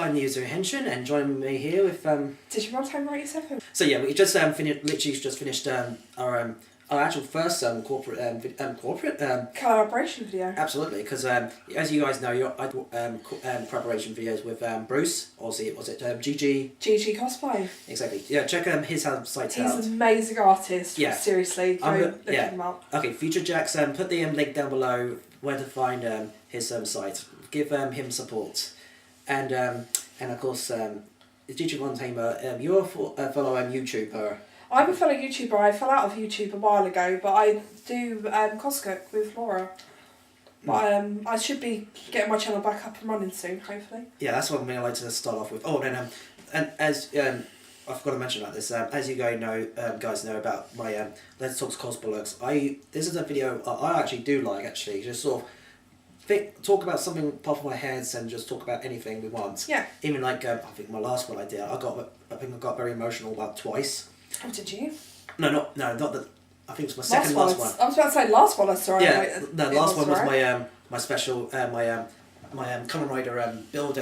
I'm Yuzu Henshin, and joining me here with Digimontamer87. So yeah, we just finished our actual first corporate collaboration video. Absolutely, because as you guys know, I do collaboration videos with Bruce. Obviously, was it GG Cosplay. Exactly. Yeah, check his site out. He's an amazing artist. Yeah. Seriously, go look him up. Okay, Future Jacks, put the link down below where to find his site. Give him support. And of course, Digimontamer, you're a fellow YouTuber. I'm a fellow YouTuber. I fell out of YouTube a while ago, but I do COSGUK with Laura. But I should be getting my channel back up and running soon, hopefully. Yeah, that's what I'm going to like to start off with. Oh, and as I forgot to mention about this. As you guys know about my Let's Talk CosPlocks. This is a video I actually do like. Actually, just sort of talk about something apart from my heads and just talk about anything we want. Yeah. Even like I think my last one I did, I think I got very emotional about twice. Oh, did you? No, not that. I think it was my second last one. I was about to say last one I saw. Yeah, the last one was my special my Kamen Rider build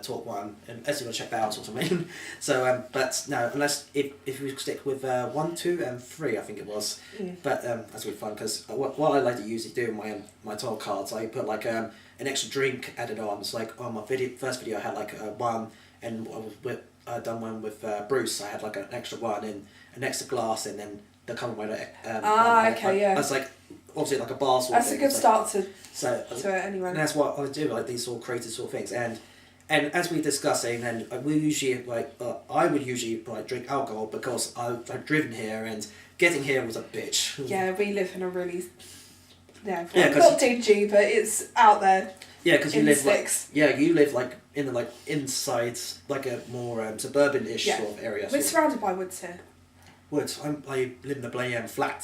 talk one, and as you want to check that out, sort of mean. So but no, unless if we stick with 1, 2, and 3, I think it was. But that's really fun because what I like to usually do in my title cards, I put like an extra drink added on. It's like on my first video I had like one, and I done one with Bruce. I had like an extra one and an extra glass, and then the Kamen Rider. Okay, yeah. That's like obviously like a bar sort That's of thing. a good start to it anyway. And that's what I do, like these sort of creative sort of things. And as we discussing, and we usually I would usually drink alcohol because I've driven here, and getting here was a bitch. Yeah, we live in a really not dingy, but it's out there. Yeah, because you live you live like in the inside like a more suburban-ish sort of area. We're surrounded by woods here. Woods. I live in a flat.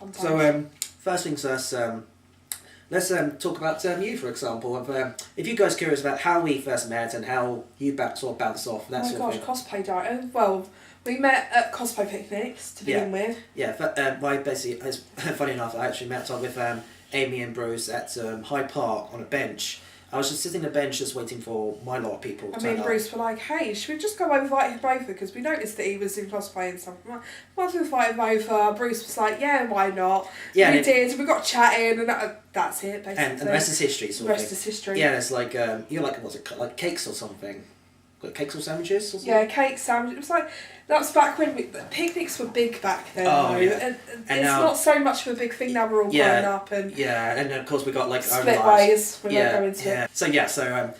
Sometimes. So first things first. Let's talk about you, for example. If you guys are curious about how we first met and how you sort of bounced off, that sort of thing. Cosplay diary. Well, we met at cosplay picnics to begin with. Yeah, basically, it's funny enough, I actually met up with Amy and Bruce at Hyde Park on a bench. I was just sitting on a bench just waiting for my lot of people to turn up. Me and Bruce were like, hey, should we just go invite him over? Because we noticed that he was in cosplay and stuff. Might as well invite him over. Bruce was like, yeah, why not? Yeah, we did. We got chatting, and that's it, basically. And the rest is history, sort of thing. The rest is history. Yeah, it's like, what's it, like cakes or something? Like cakes or sandwiches or something? Yeah, cake, sandwiches. It was like, that was back when picnics were big back then. Oh, yeah. And it's now, not so much of a big thing now. We're all grown up and and of course we got like split our lives. ways. We're not going to it.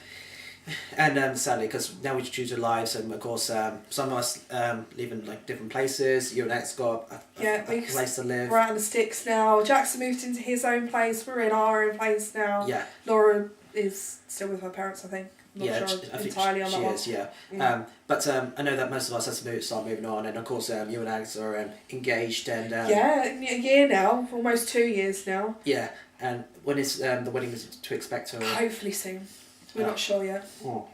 And sadly, because now we choose our lives, and of course some of us live in like different places. You and X got a place to live. We're out in the sticks now. Jackson moved into his own place. We're in our own place now. Yeah. Laura is still with her parents, I think. Not sure I think entirely on that one. she is, yeah. But I know that most of us have to start moving on, and of course you and Alex are engaged and... a year now, almost 2 years now. Yeah, and when is the wedding is to expect to... Hopefully soon. We're not sure yet. Oh.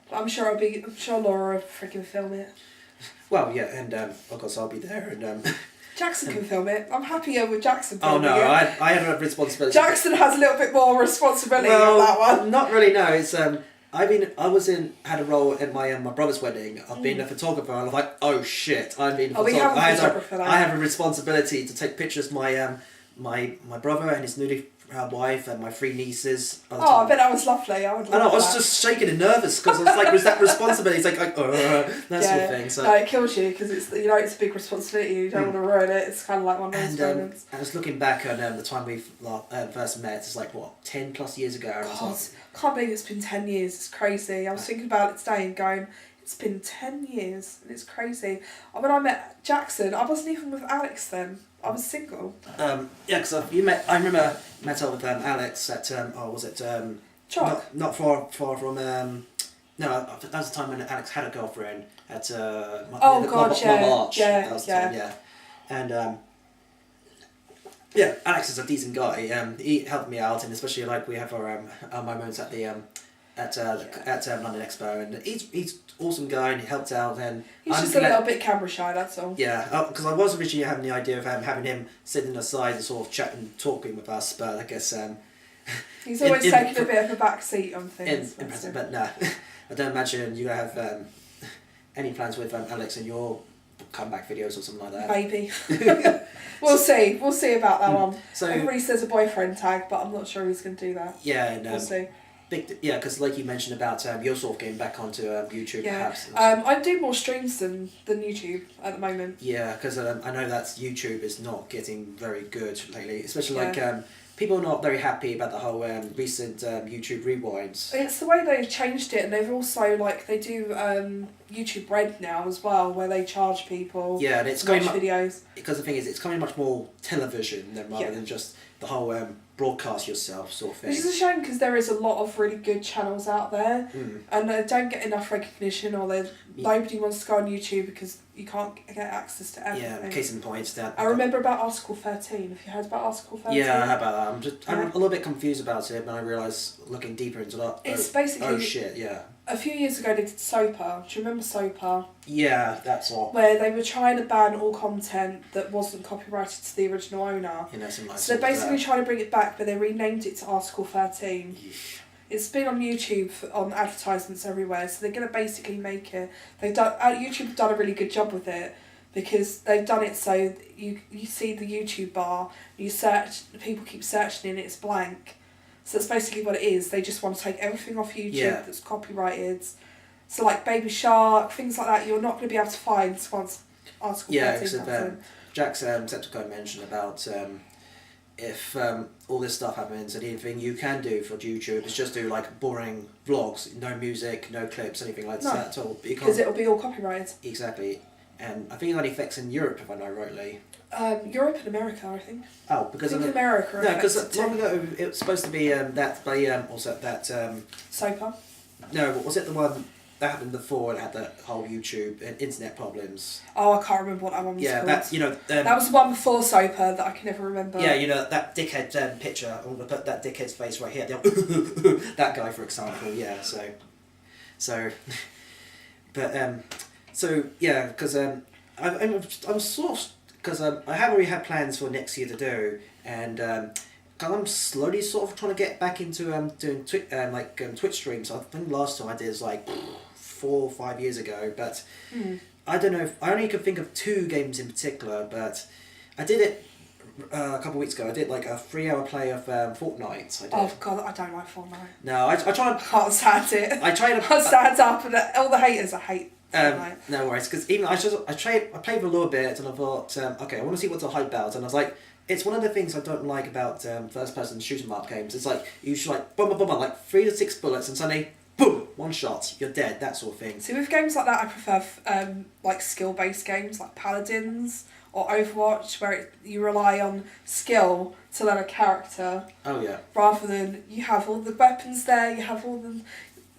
But I'm sure Laura will freaking film it. Well, yeah, and of course I'll be there, and... Jackson can film it. I'm happier with Jackson filming it. I had a responsibility. Jackson has a little bit more responsibility on that one. Not really, no. It's had a role at my brother's wedding. I've been a photographer, and I'm like, oh shit, I'm being a photographer. I have a responsibility to take pictures of my brother and his newly wife and my 3 nieces. I bet that was lovely. I was just shaking and nervous because it's like, was that responsibility? It's like that sort of thing. So. No, it kills you because it's a big responsibility. You don't want to ruin it. It's kind of like one of those moments. I was looking back on the time we first met. It's like 10 plus years ago. God, I can't believe it's been 10 years. It's crazy. I was thinking about it today and going, it's been 10 years and it's crazy. When I met Jackson, I wasn't even with Alex then. I was single. Because I remember met up with Alex at was it not far from no, that was the time when Alex had a girlfriend at March. That was the time, and Alex is a decent guy. He helped me out, and especially like we have our moments at the at London Expo, and he's awesome guy, and he helped out. And he's just a little bit camera shy, that's all. Yeah, because I was originally having the idea of having him sitting aside and sort of chatting, talking with us, but I guess He's always taking a bit of a back seat on things. But no, I don't imagine you're going to have any plans with Alex in your comeback videos or something like that. Maybe. We'll see. We'll see about that one. So everybody says a boyfriend tag, but I'm not sure he's going to do that. Yeah, no. We'll see. Because like you mentioned about you're sort of getting back onto YouTube, perhaps. I do more streams than YouTube at the moment. Yeah, because I know that YouTube is not getting very good lately, especially people are not very happy about the whole recent YouTube rewinds. It's the way they've changed it, and they've also they do YouTube Red now as well, where they charge people. Yeah, and it's going videos. Because the thing is, it's coming much more television rather than just the whole broadcast yourself sort of thing. Which is a shame because there is a lot of really good channels out there, and they don't get enough recognition, or nobody wants to go on YouTube because you can't get access to everything. Yeah, case in point that. I remember about Article 13. Have you heard about Article 13? Yeah, I heard about that. I'm a little bit confused about it, but I realised looking deeper into that. It's basically. Oh shit! Yeah. A few years ago they did SOPA. Do you remember SOPA? Yeah, that's all. Where they were trying to ban all content that wasn't copyrighted to the original owner. So they're basically trying to bring it back, but they renamed it to Article 13. It's been on YouTube on advertisements everywhere, so they're going to basically make it. YouTube have done a really good job with it because they've done it so you see the YouTube bar, you search, people keep searching and it's blank. So that's basically what it is. They just want to take everything off YouTube that's copyrighted. So like Baby Shark, things like that, you're not going to be able to find once Article 13 comes in. Jacksepticeye mentioned about if all this stuff happens, and anything you can do for YouTube is just do boring vlogs, no music, no clips, anything like that at all. Because it'll be all copyrighted. Exactly. And I think it only affects in Europe, if I know rightly. Europe and America, I think. Oh, because America. No, because long ago it was supposed to be SOPA. No, was it the one that happened before and had the whole YouTube and internet problems? Oh, I can't remember what that one was called. That was the one before SOPA that I can never remember. Yeah, that dickhead picture. I'm gonna put that dickhead's face right here. That guy, for example. Yeah, because I'm sort of. Because I haven't really had plans for next year to do, and I'm slowly sort of trying to get back into doing Twitch streams. I think last time I did was 4 or 5 years ago, but I don't know. I only can think of 2 games in particular, but I did it a couple of weeks ago. I did a 3-hour play of Fortnite. Oh god, I don't like Fortnite. No, I try. I can't stand it. I try to. I stand up and all the haters I hate. No worries, because even I played for a little bit and I thought, okay, I want to see what's a hype about, and I was like, it's one of the things I don't like about first-person shoot 'em up games. It's you should boom, boom, boom, 3 to 6 bullets, and suddenly, boom, one shot, you're dead, that sort of thing. See, with games like that, I prefer skill-based games like Paladins or Overwatch, where you rely on skill to learn a character. Oh yeah. Rather than you have all the weapons there, you have all the.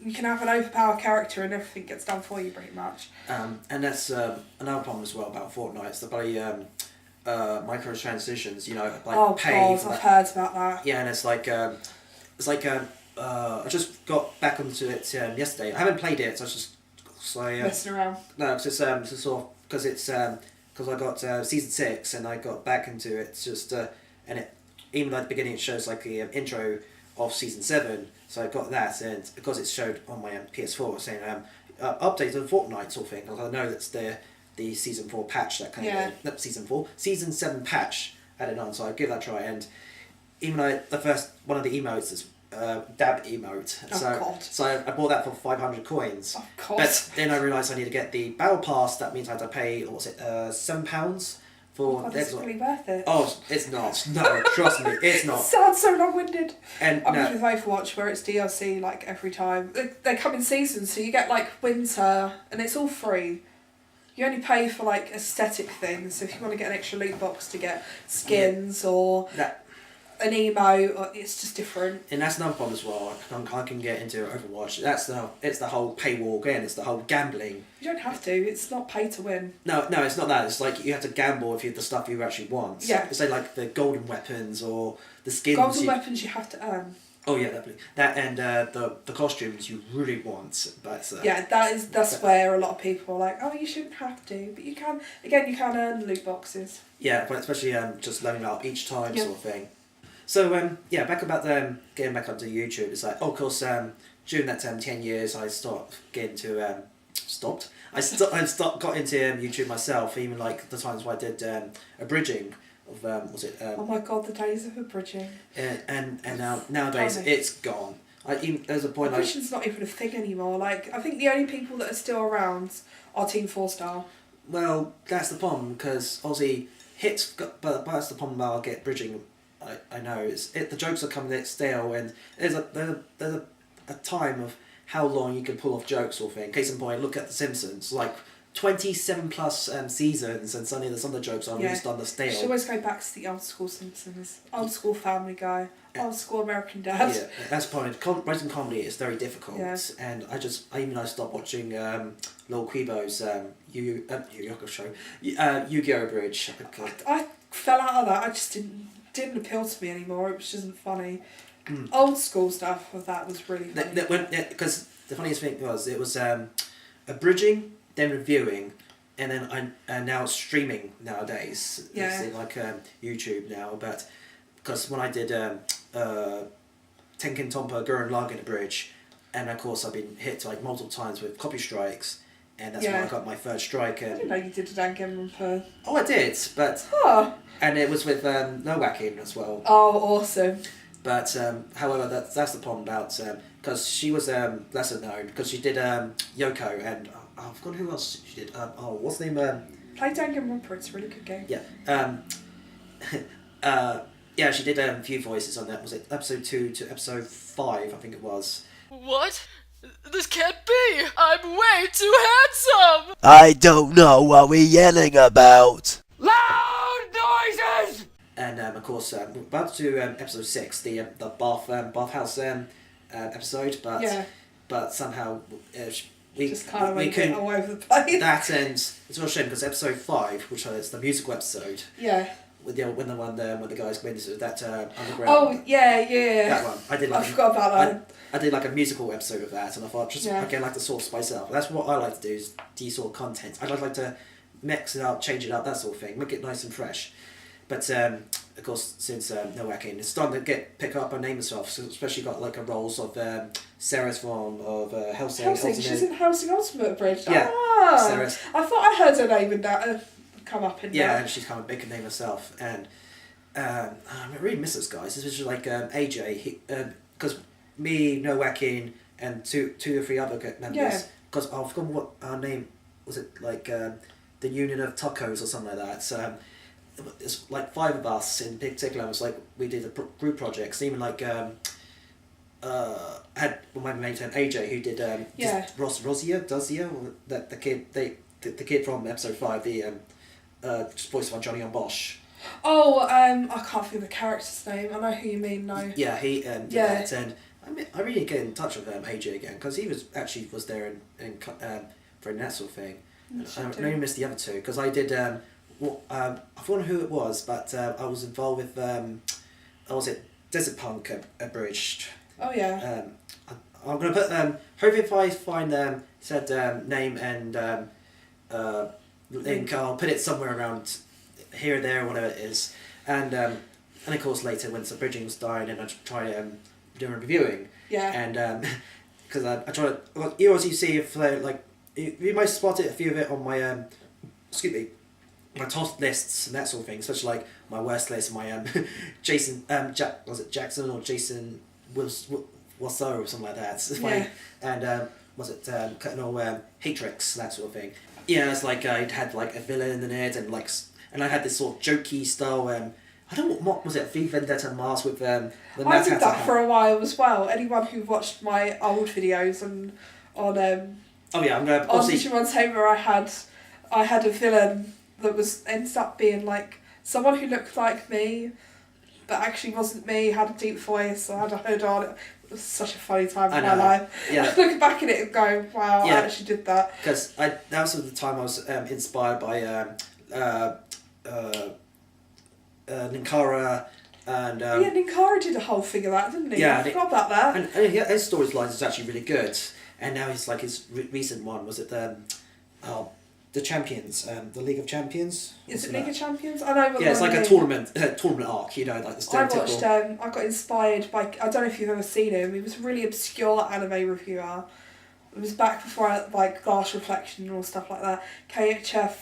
You can have an overpowered character and everything gets done for you pretty much. And that's another problem as well about Fortnite. It's the bloody microtransactions. Pay. I've heard about that. Yeah, and it's I just got back onto it yesterday. I haven't played it, so I was just messing around. No, it's because I got season 6 and I got back into it. It's just and it even at the beginning it shows the intro of season 7. So I got that, and because it's showed on my PS4 saying update on Fortnite sort of thing. I know that's the season 4 patch that came in. Not season 4, season 7 patch added on. So I give that a try, and even the first one of the emotes is dab emote. So I bought that for 500 coins. Oh god. But then I realised I need to get the battle pass. That means I had to pay £7 for. It's really worth it. Oh, it's not. No, trust me, it's not. It sounds so long-winded. And I'm with Overwatch where it's DLC every time. They come in seasons, so you get winter, and it's all free. You only pay for aesthetic things. So if you want to get an extra loot box to get skins or an emote, it's just different. And that's another problem as well. I can get into Overwatch. It's the whole paywall again. It's the whole gambling. You don't have to. It's not pay to win. No, it's not that. It's you have to gamble if you have the stuff you actually want. Yeah. Say the golden weapons or the skins. Golden weapons you have to earn. Oh yeah, definitely. That and the costumes you really want, but that's where a lot of people are like, oh, you shouldn't have to, but you can. Again, you can earn loot boxes. Yeah, but especially just leveling up each time sort of thing. So yeah, back about getting back onto YouTube. It's like, of course, during that 10 years, I stopped getting to stopped. I got into YouTube myself. Even like the times where I did Abridging of was it? Oh my god, the days of Abridging. And nowadays it's gone. There's a point. Abridging's not even a thing anymore. Like I think the only people that are still around are Team 4-Star. Well, that's the problem because obviously but that's the problem about get Bridging. I know the jokes are coming a bit stale, and there's a time of how long you can pull off jokes or thing. Case in point, look at The Simpsons, like 27 plus seasons, and suddenly some of the jokes are really starting to stale. You should always go back to the old school Simpsons, old school Family Guy, old school American Dad. Yeah, that's the point. Writing comedy is very difficult, and I stopped watching Lil Quebo's Yu-Gi-Oh show, Yu-Gi-Oh! Abridged. I fell out of that. I just didn't appeal to me anymore. It just isn't funny. Old school stuff of that was really funny. Because the funniest thing was it was Abridging, then reviewing, and then now streaming nowadays. Yeah. It's like YouTube now, but because when I did Tenkin Tompa Gurren Lagann Bridge, and of course I've been hit like multiple times with copy strikes, and that's when I got my third strike. I didn't know you did a Danganronpa. Oh, I did, but and it was with No Whacking as well. Oh, awesome. But however, that's the problem about because she was lesser known because she did Yoko and I've forgotten who else she did. What's the name? Play Danganronpa. It's a really good game. Yeah. Yeah, she did a few voices on that. Was it episode 2 to episode 5? I think it was. What? This can't be! I'm way too handsome! I don't know what we're yelling about. Loud noises! And of course, we're about to do episode 6, the bathhouse episode, but somehow we just kind of went all over the place. That ends. It's a real shame because episode 5, which is the musical episode. Yeah. With the when the guys went into that underground. Oh yeah. That one I did. I forgot about that. I did like a musical episode of that, and I thought again like to sort of spice it up. That's what I like to do is these sort of content. I'd like to mix it up, change it up, that sort of thing, make it nice and fresh. But of course, since No Whacking, it's starting to pick up and name itself. So especially got like a roles of Sarah's from Hellsing. She's in Hellsing Ultimate Bridge. Yeah, Sarah's. I thought I heard her name in that. Come up in and she's kind of big name herself, and I really miss those guys, especially like AJ, because me, No Whacking, and two or three other members, because I've forgotten what our name was, it like the Union of Tacos or something like that. So it's like 5 of us in particular. It was like we did a group projects, even like had my mate AJ who did Dozia, or the kid from episode 5, the voiced by Johnny on Bosch. Oh, I can't think of the character's name. I know who you mean now. Yeah, he did that, and I really get in touch with AJ again because he was there in for that sort of thing. I really missed the other two because I did. I forgot who it was, but I was involved with. Was it Desert Punk Abridged? Oh yeah. I'm gonna put hopefully if I find said name and link, I'll put it somewhere around here or there, whatever it is, and of course later when Abridging was dying, and I tried doing reviewing. Yeah. And because I tried, well, you also see if like you might spot it a few of it on my my top lists and that sort of thing, especially like my worst list, my Jason was it Jackson or Jason Wasso or something like that. It's funny. And was it cutting all Hatrix, that sort of thing. Yeah, it's like I'd had like a villain in it, and I had this sort of jokey style. I don't know what was it, V Vendetta mask with the. I did that for a while as well. Anyone who watched my old videos on I'm gonna on DigimonTamer, I had a villain that ended up being like someone who looked like me, but actually wasn't me. Had a deep voice. I had a hood on. It was such a funny time in my life. Yeah. Looking back at it and going, wow, I actually did that. Because that was the time I was inspired by Ninkara and... Ninkara did a whole thing of that, didn't he? Yeah. I forgot about that. And his storyline is actually really good. And now his recent one, was it the Champions, the League of Champions. Is it League of Champions? I know. What it's like a tournament arc, you know, like the stereotypical. I watched. I got inspired by. I don't know if you've ever seen him. He was a really obscure anime reviewer. It was back before like Glass Reflection and all stuff like that. KHF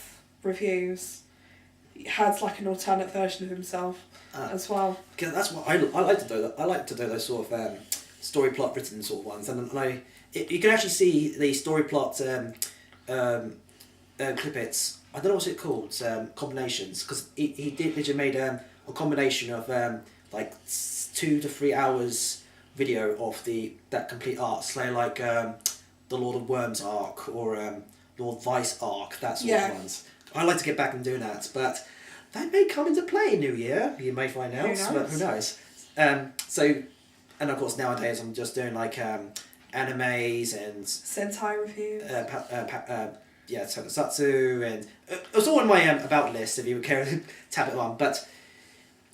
Reviews. He had like an alternate version of himself as well. Because that's what I like to do. I like to do those sort of story plot written sort of ones, and you can actually see the story plot clippets. I don't know what's it called, combinations, because he made a combination of like 2 to 3 hours video of that complete arc, say like the Lord of Worms arc or Lord Vice arc, that sort of ones. I like to get back and do that, but that may come into play in New Year. You may find out, but who knows? And of course nowadays I'm just doing like animes and Sentai reviews. Tokusatsu, and it's all in my about list if you would care to tap it on. But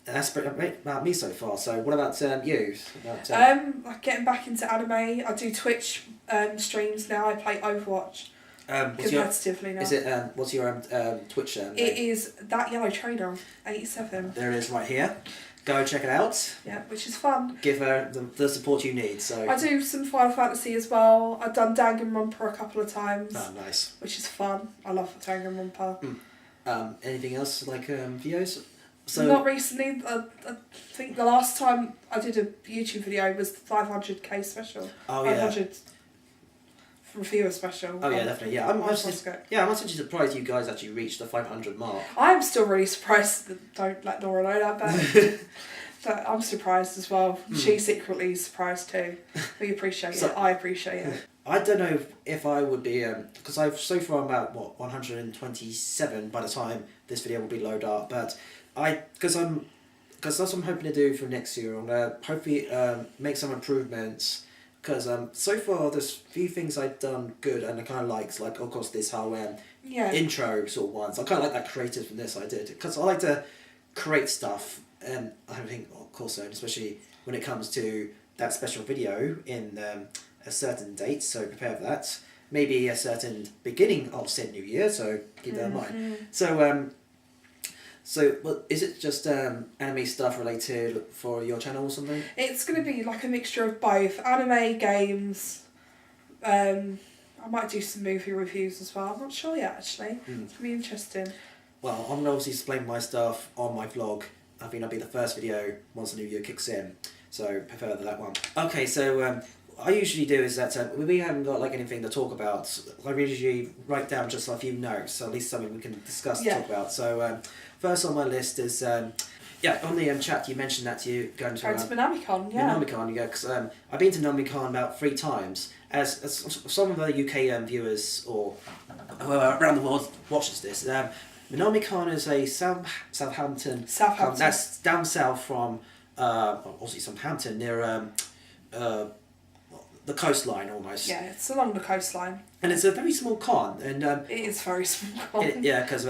that's about me so far. So what about you? Like getting back into anime. I do Twitch streams now. I play Overwatch competitively now. Is it what's your Twitch name? It is That Yellow Trainer 87. There it is right here. Go check it out. Yeah, which is fun. Give her the support you need. So I do some Final Fantasy as well. I've done Danganronpa a couple of times. Oh, nice. Which is fun. I love Danganronpa. Anything else like videos? So not recently. I think the last time I did a YouTube video was the 500k special. Oh yeah. 500 reviewer special. Oh yeah, definitely. Yeah, I'm actually surprised you guys actually reached the 500 mark. I'm still really surprised. Don't let Nora know that, but I'm surprised as well. She's secretly surprised too. We appreciate it. I appreciate it. I don't know if I would be because I'm so far about 127 by the time this video will be loaded up, but because that's what I'm hoping to do for next year. I'm gonna hopefully make some improvements. Because so far there's a few things I've done good and I kind of like of course this whole intro sort of ones. I kind of like that creativeness I did because I like to create stuff, and I think of course especially when it comes to that special video in a certain date, so prepare for that. Maybe a certain beginning of said new year, so keep that in mind. So, is it just anime stuff related for your channel or something? It's going to be like a mixture of both. Anime, games, I might do some movie reviews as well. I'm not sure yet, actually. It's going to be interesting. Well, I'm going to obviously explain my stuff on my vlog. I think that'll be the first video once the new year kicks in. So, prepare for that one. Okay, so what I usually do is that we haven't got like anything to talk about. I usually write down just a few notes, so at least something we can discuss and talk about. So, first on my list is, on the chat you mentioned that you going to Minamicon, Minamicon, because I've been to Minamicon about 3 times. As some of the UK viewers or around the world watches this, Minamicon is a Southampton. That's down south from, obviously Southampton, near the coastline almost. Yeah, it's along the coastline. And it's a very small con. And it is very small con. Because...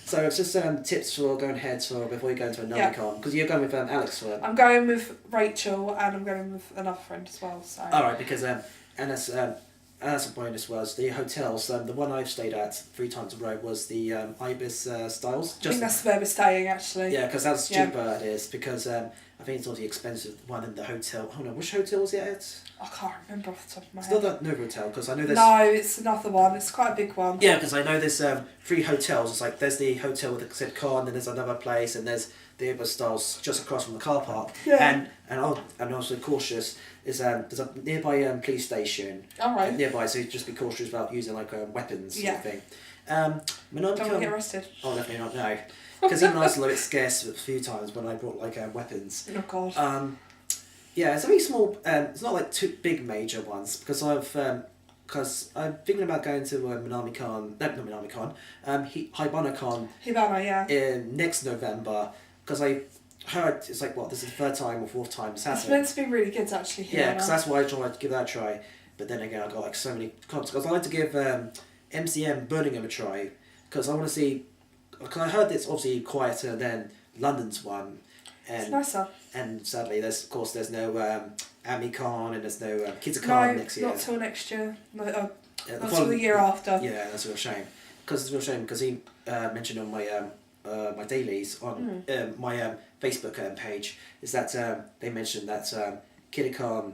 so it's just tips for going ahead before you go into a Minamicon, because you're going with Alex for... I'm going with Rachel and I'm going with another friend as well. So. Alright, because and that's a bonus was the hotels. The one I've stayed at 3 times in a row was the Ibis Styles. I think that's where we're staying actually. Yeah, because that's cheaper it is, because I think it's not the expensive one in the hotel. Oh no, which hotel was it at? I can't remember off the top of my head. It's not that Novotel, because I know there's... No, it's another one. It's quite a big one. Yeah, because I know there's 3 hotels. It's like there's the hotel with the said car, and then there's another place, and there's the Ibis Styles just across from the car park. Yeah. And also cautious is there's a nearby police station. Alright. Nearby, so just be cautious about using like weapons sort of thing. Don't want to get arrested. Oh, definitely not. No, because even I was a little bit scared a few times when I brought like weapons. Oh God. Yeah, it's a very small. It's not like 2 big major ones, because because I'm thinking about going to Minamicon. No, not Minamicon. Hibanacon. Hibana, yeah. In next November, because I heard it's like this is the 3rd time or 4th time it's happened. It's meant to be really good actually. Hibana. Yeah, because that's why I tried to give that a try. But then again, I got like so many cons. Because I like to give MCM Birmingham a try, because I want to see. Because I heard it's obviously quieter than London's one. And, it's nicer. And sadly, there's no Amicon, and there's no KidsCon next year. Not till next year. Not till the year after. Yeah, that's a real shame. because it's a real shame because he mentioned on my my dailies on my Facebook page is that they mentioned that Kiddicon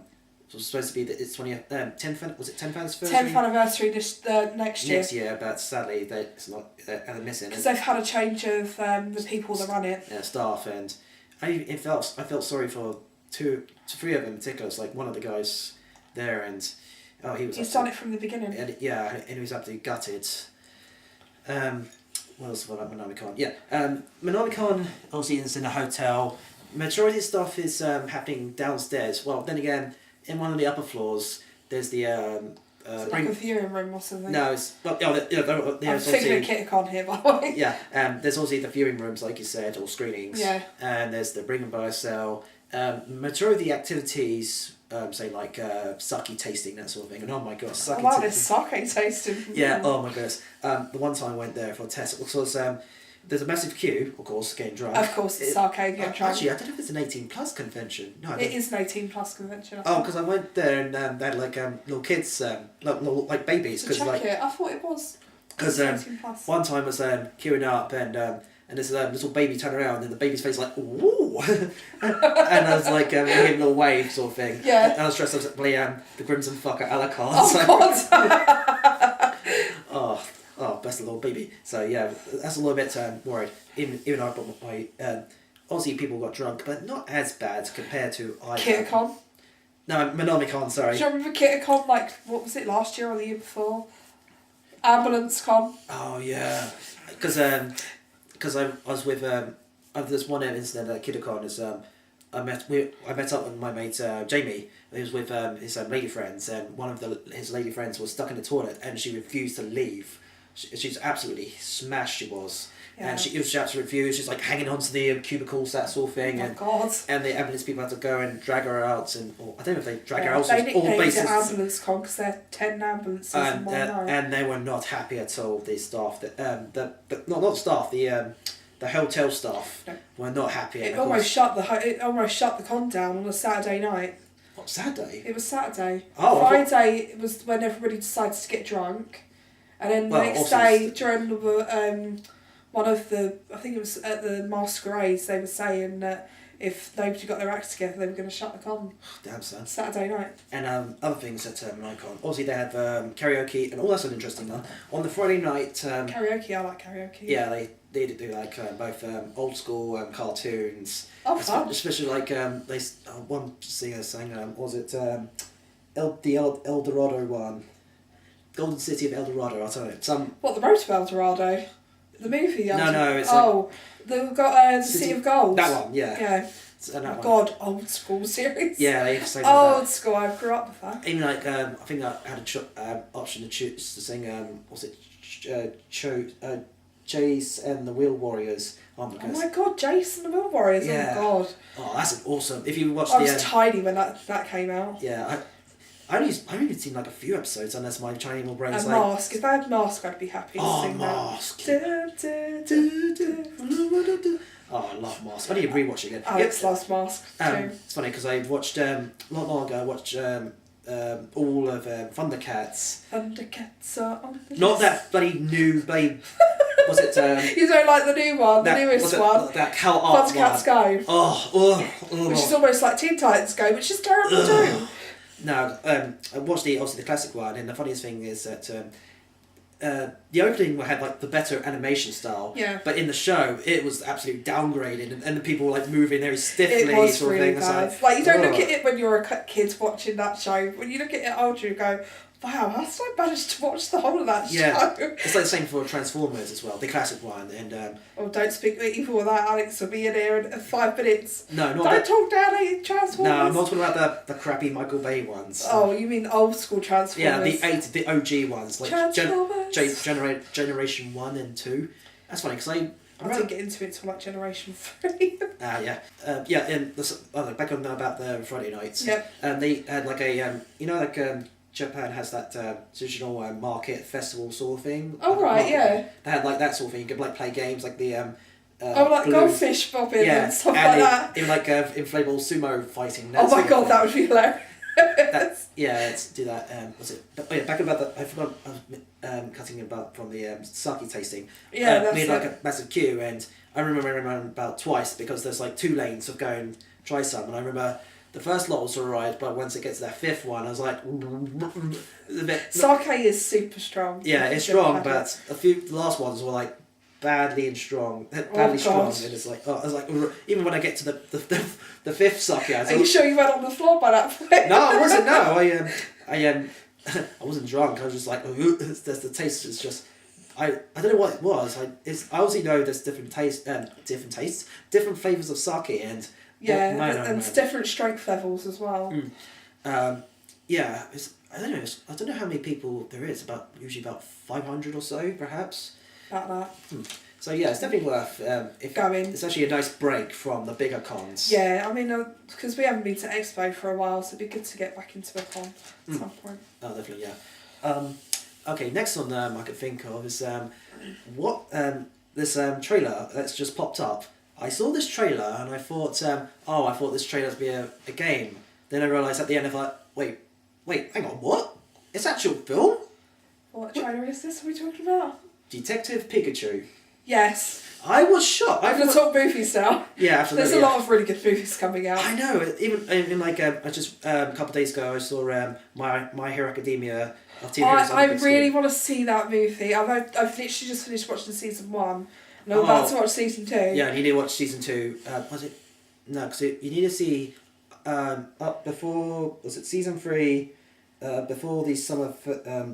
was supposed to be its 20th 10th was it 10th anniversary? 10th anniversary this next year. Next year, but sadly it's not they're missing. Because they've had a change of the people that run it. Yeah, staff, and I felt sorry for three of them in particular. It's like one of the guys there, and he's done it from the beginning. And and he was absolutely gutted. What else about Minami-con? Yeah, Minami-con obviously is in a hotel. Majority of stuff is happening downstairs. Well, then again, in one of the upper floors, there's the it's like a viewing room or something. No, it's I'm thinking of Kiddicon here, by the way. Yeah, there's also the viewing rooms, like you said, or screenings. Yeah. And there's the bring and buy sell. Majority of the activities, say like sake tasting, that sort of thing. And oh my god, sake tasting. Wow, there's sake tasting. Yeah. Oh my goodness. The one time I went there for a test, it was there's a massive queue, of course, getting drunk. Of course, it's sake getting drunk. Actually, I don't know if it's an 18+ convention. No, it is an 18+ convention. Because I went there and they had like little kids, like babies. To check it, I thought it was. Because one time I was queuing up and this little baby turned around and the baby's face like, ooh, and I was like, giving a little wave sort of thing. Yeah. And I was dressed up as the Crimson Fucker a la carte. Oh god. Oh, bless the little baby. So yeah, that's a little bit worried. Even I brought my obviously people got drunk, but not as bad compared to Kiddicon. No, Minami-con, sorry. Do you remember Kiddicon, like, what was it, last year or the year before? Ambulance Con. Oh yeah, because I was with there's one incident at Kiddicon is I met up with my mate Jamie. He was with his lady friends, and one of his lady friends was stuck in the toilet, and she refused to leave. She's absolutely smashed. She was, yeah. and she absolutely refused. She's like hanging onto the cubicles, that sort of thing. Oh my god! And the ambulance people had to go and drag her out, or I don't know if they drag her out. They nicknamed it Ambulance Con because there are 10 ambulances in one night. And they were not happy at all. The staff not staff, the hotel staff were not happy. It almost shut the con down on a Saturday night. What, Saturday? It was Saturday. Oh, Friday it was when everybody decided to get drunk, and then the next day during one of the, I think it was at the masquerades, they were saying that if nobody got their act together, they were going to shut the con. Damn son. Saturday night. And other things at Minami-con. Obviously they have karaoke, and all that's an interesting one. On the Friday night. Karaoke, I like karaoke. Yeah, they do like both old school cartoons. Oh, fun. Especially like one singer sang was it the El Dorado one, Golden City of El Dorado. I don't know What, the Road to El Dorado, the movie? No, it's the City of Gold. That one, yeah. Yeah. Oh God, old school series. Yeah, they sang old school. I grew up with that. Even like I think I had an option to choose to sing. Was it Jace and the Wheel Warriors? Oh my god, Jace and the Wheel Warriors. Yeah. Oh god. Oh, that's awesome. If you watched I was tiny when that came out. Yeah, I only seen like a few episodes unless my Chinese little brain's and like... Mask. If they had Mask, I'd be happy to sing Mask. that. Oh, I love Mask. I need to rewatch it again. Alex loves Mask too. It's funny because I watched not long ago. I watched all of Thundercats. Thundercats are on the Not that bloody new babe. Was it? You don't like the new one, the newest one. That Cal Arts Thundercats Go. Which is almost like Teen Titans Go, which is terrible too. No, I watched obviously the classic one, and the funniest thing is that the opening had like the better animation style. Yeah. But in the show, it was absolutely downgraded, and the people were like moving very stiffly. It was sort really of thing. bad. Like you don't look at it when you're a kid watching that show. When you look at it older, you go, wow, how did I manage to watch the whole of that show? It's like the same for Transformers as well, the classic one, and oh, don't speak evil of that. Alex will be in here in 5 minutes. No, not don't talk down at Transformers. No, I'm not talking about the crappy Michael Bay ones. Oh, you mean old school Transformers? Yeah, the OG ones, like Transformers. Generation 1 and 2. That's funny because I didn't get into it until like Generation 3. And back on about the Friday nights. Yep. They had like a Japan has that traditional market festival sort of thing. Oh right, yeah. They had like that sort of thing. You could like play games like the like goldfish bobbing and stuff like that. Even like inflatable sumo fighting. Oh my god, that would be hilarious. Let's do that. Was it? Oh yeah, back about the. I forgot. cutting about from the sake tasting. Yeah, that's we had it. like a massive queue, and I remember about twice because there's like 2 lanes of going try some, and I remember the first lot was alright, but once it gets to that 5th one, I was like, a bit. Sake is super strong. Yeah, it's strong, but the last ones were like badly strong, and it's like, I was like, even when I get to the 5th sake, Are you sure you went on the floor by that point? No, I wasn't. No, I wasn't drunk. I was just like, the taste is just. I don't know what it was. I obviously know there's different tastes, different flavours of sake, and and different strength levels as well. Yeah, I don't know. I don't know how many people there is. Usually about 500 or so, perhaps. About that. So yeah, it's definitely worth going. It's actually a nice break from the bigger cons. Yeah, I mean, because we haven't been to Expo for a while, so it'd be good to get back into a con at some point. Oh, definitely, yeah. Okay, next one I could think of is this trailer that's just popped up. I saw this trailer and I thought, I thought this trailer would be a game. Then I realised at the end, wait, hang on, what? It's actual film? What trailer is this? What are we talking about? Detective Pikachu. Yes. I was shocked. I'm going to talk movies now. Yeah, absolutely. There's a lot of really good movies coming out. I know. Even in like I just a couple of days ago I saw My Hero Academia. I really want to see that movie. I've literally just finished watching season 1, and I'm about to watch season 2. Yeah, you need to watch season 2. Was it? No, because you need to see up before. Was it season 3? Before the summer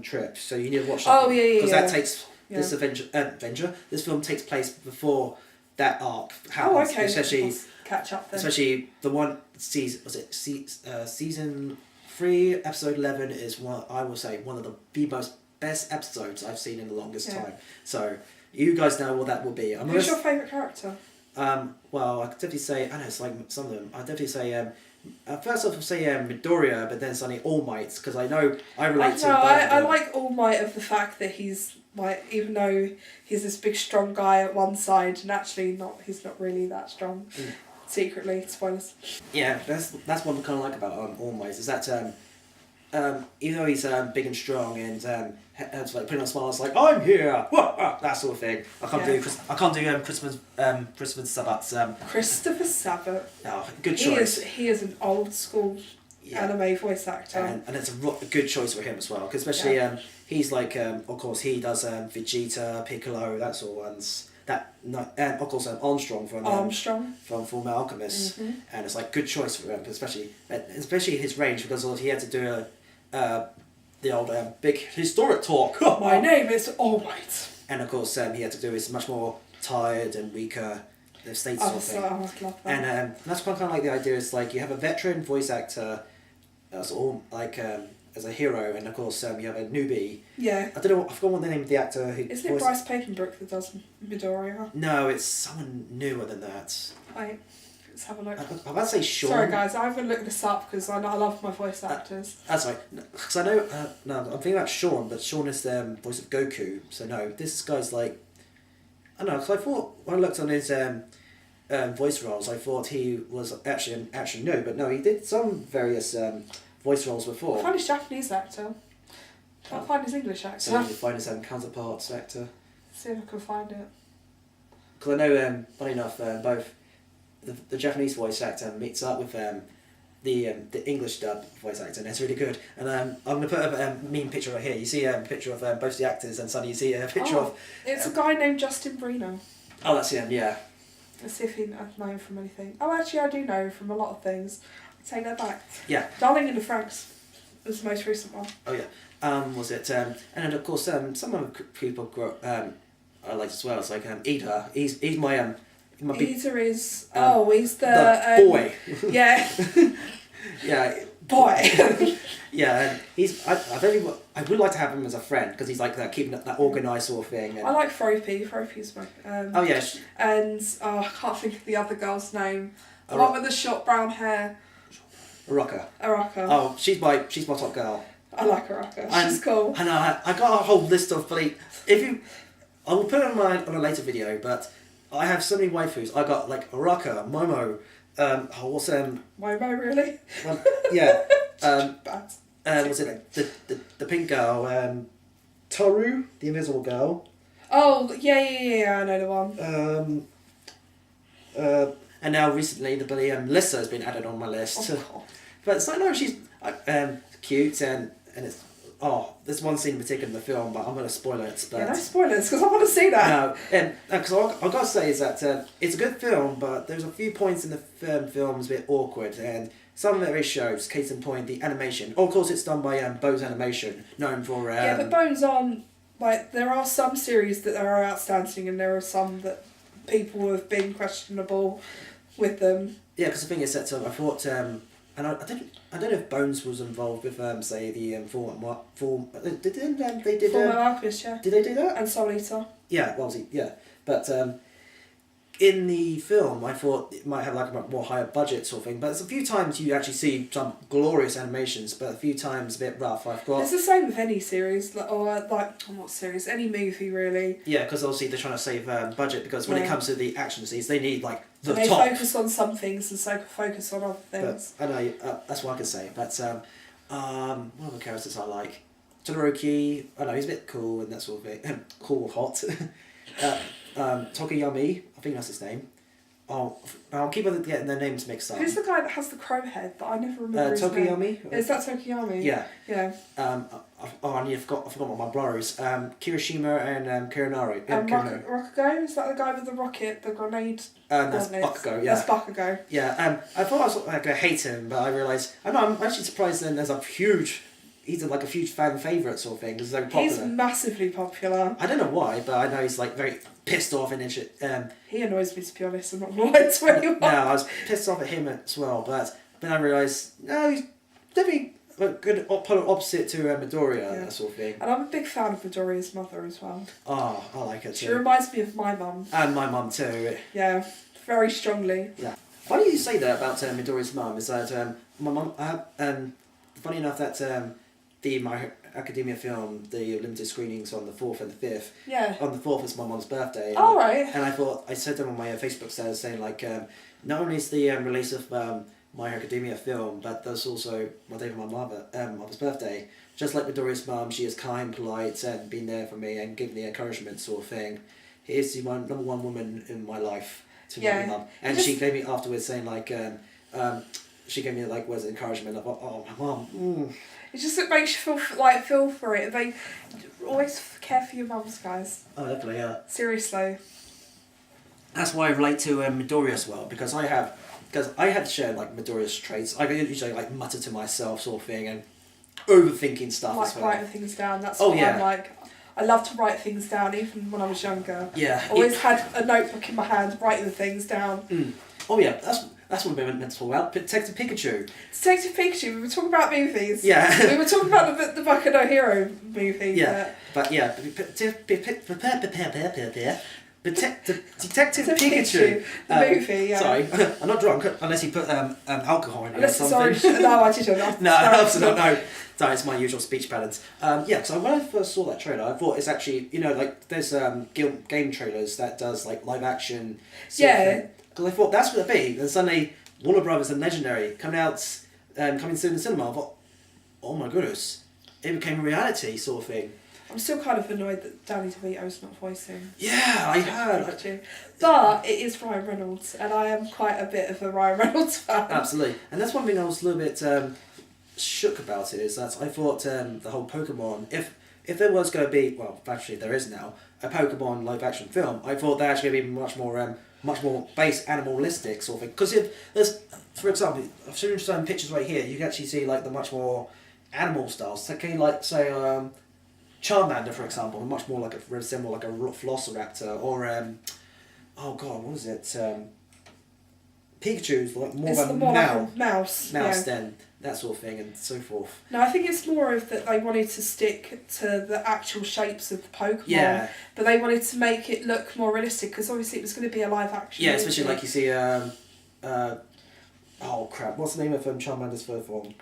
trip. So you need to watch that. Oh yeah. Because that takes this this film takes place before that arc happens. Okay. Especially catch up then. Especially the one season. Was it season 3, episode 11 is one of the most best episodes I've seen in the longest time. So you guys know what that will be. Who's your favourite character? Well, I could definitely say, I know it's like some of them. I'd definitely say, first off, I'll say Midoriya, but then suddenly All Might, because I know I relate to both of them. I like All Might of the fact that he's like, even though he's this big strong guy at one side, and actually he's not really that strong. Secretly, spoilers. Yeah, that's what I kind of like about All Might, is that even though he's big and strong and has like putting on smiles like I'm here, that sort of thing. I can't do Christmas Sabbath's Christopher Sabat. Oh, good choice. He is an old school anime voice actor, and it's a good choice for him as well, because especially he's like of course he does Vegeta, Piccolo, that sort of ones. And of course Armstrong from Fullmetal Alchemist, and it's like good choice for him, especially his range, because he had to do the old big historic talk. My name is All Might. And of course he had to do his much more tired and weaker state sort of thing. I love that. And that's kind of like the idea is like you have a veteran voice actor as as a hero, and of course you have a newbie. Yeah. I don't know. I forgot what the name of the actor who. Isn't it Bryce Papenbrook that does Midoriya? No, it's someone newer than that. Let's have a look. I'm about to say Sean. Sorry guys, I'm going to look this up because I love my voice actors. That's right. Because I know. No, I'm thinking about Sean, but Sean is the voice of Goku. So no, this guy's like. I don't know. Because I thought when I looked on his voice roles, I thought he was actually no, but no, he did some various voice roles before. I find his Japanese actor. Can't find his English actor. So you can find his counterparts actor. See if I can find it. Because I know, funny enough, both the Japanese voice actor meets up with the English dub voice actor, and it's really good. And I'm going to put a meme picture right here. You see a picture of both the actors, and suddenly you see a picture of... It's a guy named Justin Brino. Oh, that's him, yeah. Let's see if I know him from anything. Oh, actually, I do know him from a lot of things. Take that back. Yeah. Darling in the Franxx was the most recent one. Oh yeah. Was it? And then of course some other people I like as well. It's like Ida. He's my big. Ida is he's the boy. Yeah. Yeah. Boy. Yeah, and he's. I would like to have him as a friend, because he's like that, keeping that organised sort of thing. And I like Froppy. Froppy's my. Oh yeah. And I can't think of the other girl's name. The one with the short brown hair. Araka. Oh, she's my top girl. I like Araka. She's cool. And I got a whole list of I will put it on a later video, but I have so many waifus. I got like Araka, Momo, what's Momo really? Yeah. Bad. Was it like the pink girl? Toru, the Invisible Girl. Oh, yeah, I know the one. And now recently the bloody Lissa has been added on my list. Oh, God. But it's like, no, she's cute and it's... Oh, there's one scene in particular in the film, but I'm going to spoil it. But, Yeah, no spoilers, because I want to see that. No, and because I've got to say is that it's a good film, but there's a few points in the film's a bit awkward, and some of it really shows. Case in point, the animation. Oh, of course, it's done by Bones Animation, known for... yeah, but Bones aren't... Like, there are some series that are outstanding, and there are some that people have been questionable with them. Yeah, because the thing is that I thought... and I don't know if Bones was involved with, say, the Full Alchemist, yeah. Did they do that? And Soul Eater. Yeah, well, yeah. But in the film, I thought it might have like a more higher budget sort of thing. But there's a few times you actually see some glorious animations, but a few times a bit rough. I've got... It's the same with any series, not series, any movie really. Yeah, because obviously they're trying to save budget, because when it comes to the action scenes, they need like the they top. focus on some things and so focus on other things. But, I know, that's what I can say. But what other characters I like? Todoroki, I know, he's a bit cool and that sort of thing. Cool, hot. Tokuyami, I think that's his name. I'll keep on getting their names mixed up. Who's the guy that has the crow head that I never remember his Tokuyami? name? Is that Tokuyami? Yeah. Yeah. I forgot what my blurries. Kirishima and Kuronari. Rakugo? Is that the guy with the rocket, the grenade? That's Bakugo, yeah. That's Bakugo. Yeah, I thought I was going to hate him, but I realised... I'm actually surprised then there's a huge... He's like a huge fan favourite sort of thing, because he's very popular. He's massively popular. I don't know why, but I know he's like very pissed off and shit. He annoys me, to be honest. I'm not going to lie to anyone. No, I was pissed off at him as well, but then I realised, no, he's definitely a good polar opposite to Midoriya, that sort of thing. And I'm a big fan of Midoriya's mother as well. Oh, I like her too. She reminds me of my mum. And my mum too. Yeah, very strongly. Yeah. Funny you say that about Midoriya's mum, is that my mum, funny enough that the My Academia film, the limited screenings on the 4th and the 5th. Yeah. On the 4th is my mum's birthday. Oh, right. And I said them on my Facebook status saying like, not only is the release of My Academia film, but there's also my day for my mother's birthday. Just like Midoriya's mum, she is kind, polite, and been there for me and given the encouragement sort of thing. He is the number one woman in my life to my mum. And she gave me afterwards saying like, she gave me like words of encouragement. I thought, oh, my mum. It just makes you feel for it. They always care for your mums, guys. Oh, definitely, yeah. Seriously. That's why I relate to Midoriya as well, because I had to share like Midoriya's traits. I usually like mutter to myself sort of thing and overthinking stuff as well. Writing things down. That's what I'm like. I love to write things down, even when I was younger. Yeah. Always had a notebook in my hand, writing things down. Mm. Oh yeah, that's what we were meant to talk about. Detective Pikachu. Detective Pikachu. We were talking about movies. Yeah. We were talking about the Boku no Hero movie. Yeah. But yeah, Detective Pikachu. The movie. Yeah. Sorry, I'm not drunk unless you put alcohol in it or something. Sorry. No, I didn't. No, absolutely no. That is my usual speech patterns. Yeah, so when I first saw that trailer, I thought it's actually, like there's game trailers that does like live action. Because I thought that's what it'd be. And suddenly Warner Brothers and Legendary coming soon in cinema. I thought, oh my goodness, it became a reality sort of thing. I'm still kind of annoyed that Danny DeVito's not voicing. Yeah, I heard. But it is Ryan Reynolds, and I am quite a bit of a Ryan Reynolds fan. Absolutely. And that's one thing I was a little bit shook about it, is that I thought the whole Pokemon, if there was going to be, well, actually there is now, a Pokemon live action film, I thought that actually would be much more based animalistic sort of thing. Because if there's, for example, I've shown some pictures right here, you can actually see like the much more animal styles. So can you like say Charmander, for example, much more like resemble like a Velociraptor, or oh god, what is it? Pikachu's like more of a mouse. Then that sort of thing and so forth. No, I think it's more of that they wanted to stick to the actual shapes of the Pokemon. Yeah. But they wanted to make it look more realistic, because obviously it was going to be a live action. Yeah, especially like you see oh crap, what's the name of Charmander's third form?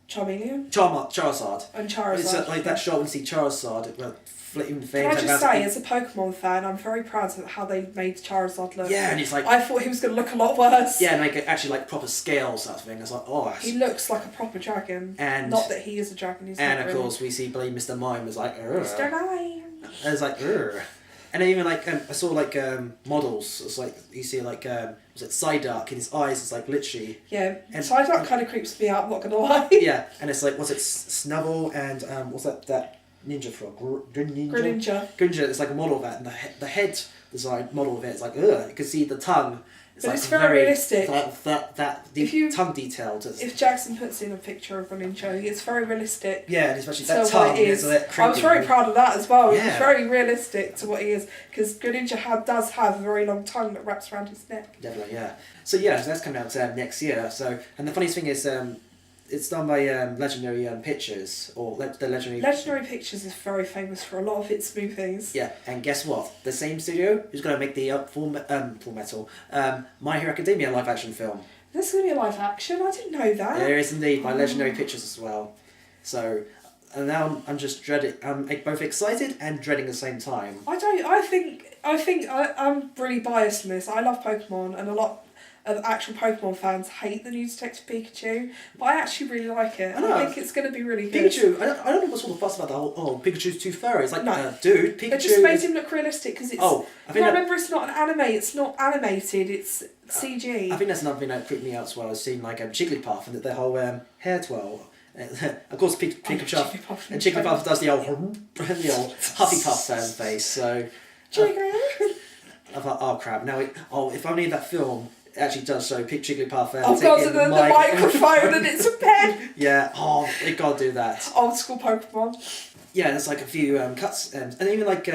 Charmeleon. Charizard. And Charizard. It's like that shot when you see Charizard. Flipping Can I just say, as a Pokemon fan, I'm very proud of how they made Charizard look. Yeah, and he's like... I thought he was going to look a lot worse. Yeah, and like actually like proper scale sort of thing. I was like, oh... He looks like a proper dragon. And... Not that he is a dragon, he's and not of really. course, we see Mr. Mime was like... Mr. Mime! I was like, Urgh. And then even like, I saw like models. It's like, you see like, was it Psyduck, and his eyes is like literally... Yeah, and Psyduck kind of creeps me out, I'm not going to lie. Yeah, and it's like, was it Snubble and, what's that ninja frog? Greninja. Greninja, it's like a model of that, and the head design model of it is like, ugh, you can see the tongue. But it's very realistic. The tongue detailed. If Jackson puts in a picture of Greninja, it's very realistic. Yeah, and especially that tongue is a bit creepy. I was very proud of that as well. Yeah. It's very realistic to what he is, because Greninja does have a very long tongue that wraps around his neck. Definitely, yeah. So yeah, so that's coming out next year. So, and the funniest thing is, it's done by Legendary Pictures, or the Legendary... Legendary Pictures is very famous for a lot of its movies. Yeah, and guess what? The same studio who's going to make the Full Metal, My Hero Academia live-action film. There's going to be a live action? I didn't know that. There is indeed, by Legendary Pictures as well. So, and now I'm just dreading... I'm both excited and dreading at the same time. I'm really biased in this. I love Pokemon, and a lot of actual Pokemon fans hate the new Detective Pikachu, but I actually really like it. I think it's going to be really good. Pikachu, I don't know what's all the fuss about the whole, Pikachu's too furry. It's like, no. Dude, Pikachu... It just made him look realistic, because it's... Oh, remember, it's not an anime, it's not animated, it's CG. I think that's another thing that creeped me out as well, as seeing like Jigglypuff and the whole hair twirl. Of course, Jigglypuff, and Jigglypuff does the old Huffypuff face, so... I thought, oh crap, now if only that film actually does show Jigglypuff and the microphone and it's a pen. Yeah, they gotta do that. Old school Pokemon. Yeah, there's like a few cuts and even like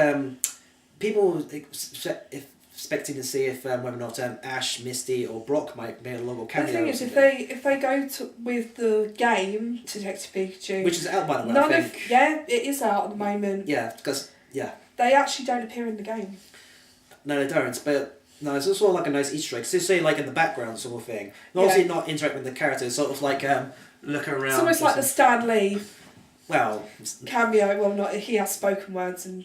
people expecting to see if whether or not Ash, Misty, or Brock might make a little cameo. The thing is, if they go with the game Detective Pikachu, which is out by the way, I think. It is out at the moment. Yeah, because they actually don't appear in the game. No, they don't. But no, it's also like a nice Easter egg. So say like in the background sort of thing. Obviously not interacting with the characters, sort of like look around. It's almost like the Stan Lee. Well, cameo. Well, not he has spoken words and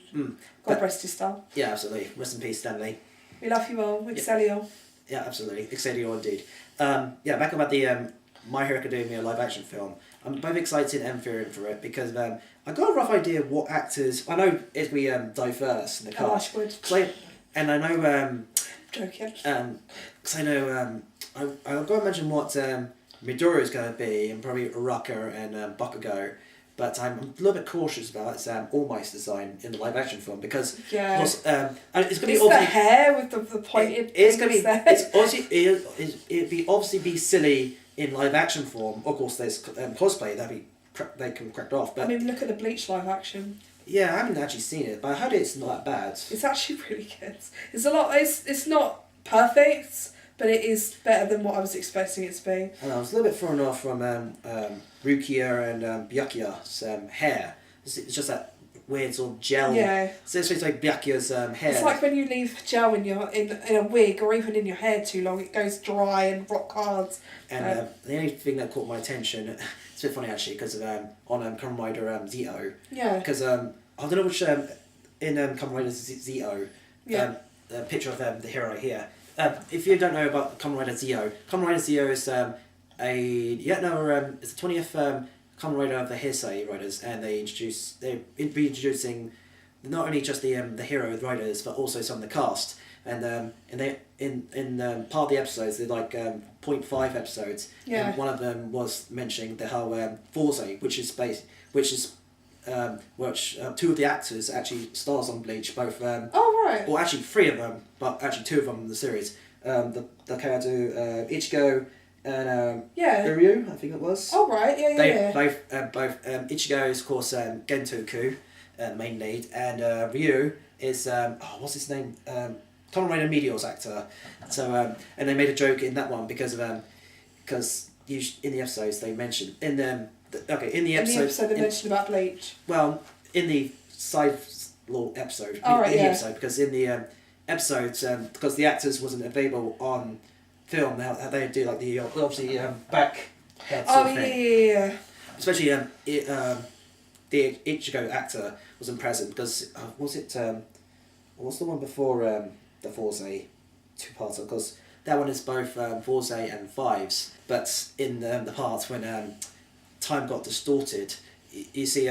God rest his soul. Yeah, absolutely. Rest in peace, Stan Lee. We love you all, Excelsior. Yeah, absolutely, Excelsior indeed. Back about the My Hero Academia live action film. I'm both excited and fearing for it because I got a rough idea of what actors. I know it'll be diverse in the cast. And I know. Joking. Because I know. I've got to mention what Midori is going to be, and probably Rucker and Bakugo. But I'm a little bit cautious about All Might's design in the live action film because it's going to be the hair with the pointed. It's going to be it'd be obviously be silly in live action form. Of course, there's cosplay they can crack off. But I mean, look at the Bleach live action. Yeah, I haven't actually seen it, but I heard it's not that bad. It's actually really good. It's a lot. It's not perfect, but it is better than what I was expecting it to be. And I was a little bit thrown off from Rukia and Byakuya's hair. It's just that weird sort of gel. Yeah. So it's like Byakuya's hair. It's like when you leave gel in a wig or even in your hair too long, it goes dry and rock hard. And the only thing that caught my attention, it's a bit funny actually, because on Kamen Rider Zeo. Yeah. Because I don't know which in Kamen Rider Zeo. Yeah. A picture of the hero here. If you don't know about Kamen Rider Zeo is it's the 20th Kamen Rider of the Heisei riders, and they're reintroducing not only just the hero riders but also some of the cast, and they in part of the episodes they're like 0.5 episodes. Yeah. And one of them was mentioning the whole Forze, which two of the actors actually stars on Bleach, both right. Well, actually 3 of them, but actually 2 of them in the series. The character Ichigo and Uryu, I think it was. Oh right, yeah. Both Ichigo is of course Gentoku, main lead, and Ryu is what's his name? Kamen Rider Meteor's actor. So and they made a joke in that one because in the episodes they mentioned in the episode they mentioned about Bleach. Well, in the side law episode, episode, because in the episodes, because the actors wasn't available on film, they do like the obviously back head sort of thing. Yeah. especially the Ichigo actor wasn't present because was it what's the one before the Forze two-parter? Because that one is both Forze and Fives, but in the part when time got distorted, you see